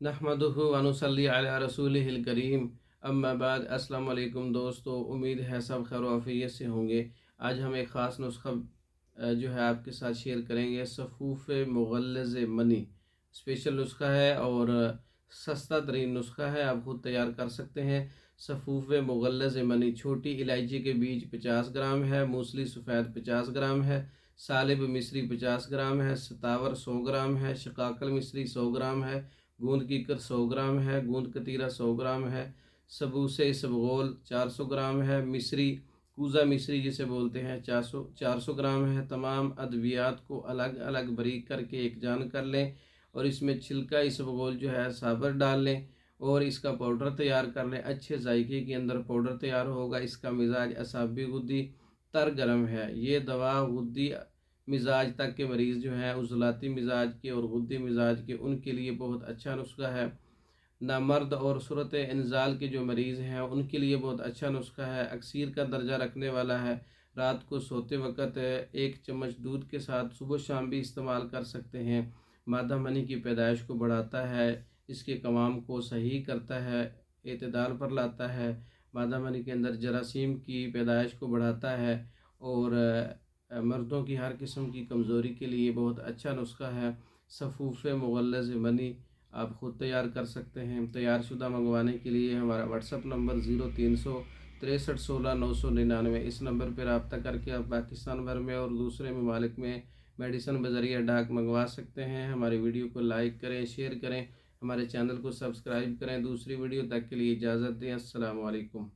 नहमदुहु व नुसल्ली अला रसूलिहिल करीम। अम्मा बाद। अस्सलाम वालेकुम दोस्तों, उम्मीद है सब खैर आफियत से होंगे। आज हम एक ख़ास नुस्खा जो है आपके साथ शेयर करेंगे। सफ़ूफ़ मुग़ल्लज़ मनी स्पेशल नुस्खा है और सस्ता तरीन नुस्खा है, आप खुद तैयार कर सकते हैं। सफ़ूफ़ मुग़ल्लज़ मनी, छोटी इलायची के बीज 50 ग्राम है, मूसली सफ़ेद 50 ग्राम है, सालिब मिस्री 50 ग्राम है, सतावर 100 ग्राम है, शकाकल मिस्री 100 ग्राम है, गूंद कीकर 100 ग्राम है, गूंद कतीरा 100 ग्राम है, सबूसे इसबगोल 400 ग्राम है, मिस्री कूज़ा मिस्री जिसे बोलते हैं 400 ग्राम है। तमाम अद्वियात को अलग अलग बारीक करके एक जान कर लें और इसमें छिलका इसबगोल जो है साबर डाल लें और इसका पाउडर तैयार कर लें। अच्छे जायके के अंदर पाउडर तैयार होगा। इसका मिजाज असाबी गुद्दी तर गर्म है। ये दवा गुद्दी मिजाज तक के मरीज़ जो हैं, उज़लाती मिजाज के और गुद्दी मिजाज के, उनके लिए बहुत अच्छा नुस्खा है। नामर्द और सूरत इंजाल के जो मरीज़ हैं उनके लिए बहुत अच्छा नुस्खा है। अक्सीर का दर्जा रखने वाला है। रात को सोते वक़्त 1 चम्मच दूध के साथ सुबह शाम भी इस्तेमाल कर सकते हैं। मादा मनी की पैदाइश को बढ़ाता है, इसके कवाम को सही करता है, एतदाल पर लाता है। मादा मनी के अंदर जरासीम की पैदाइश को बढ़ाता है और मर्दों की हर किस्म की कमज़ोरी के लिए बहुत अच्छा नुस्खा है। सफ़ूफ़ मुग़ल्लज़ मनी आप ख़ुद तैयार कर सकते हैं। तैयार शुदा मंगवाने के लिए हमारा व्हाट्सअप नंबर 036316 999, इस नंबर पर रब्ता करके आप पाकिस्तान भर में और दूसरे ममालिक में मेडिसन बज़रिया डाक मंगवा सकते हैं। हमारी वीडियो को लाइक करें, शेयर करें, हमारे चैनल को सब्सक्राइब करें। दूसरी वीडियो तक के लिए इजाज़त दें। अस्सलाम वालेकुम।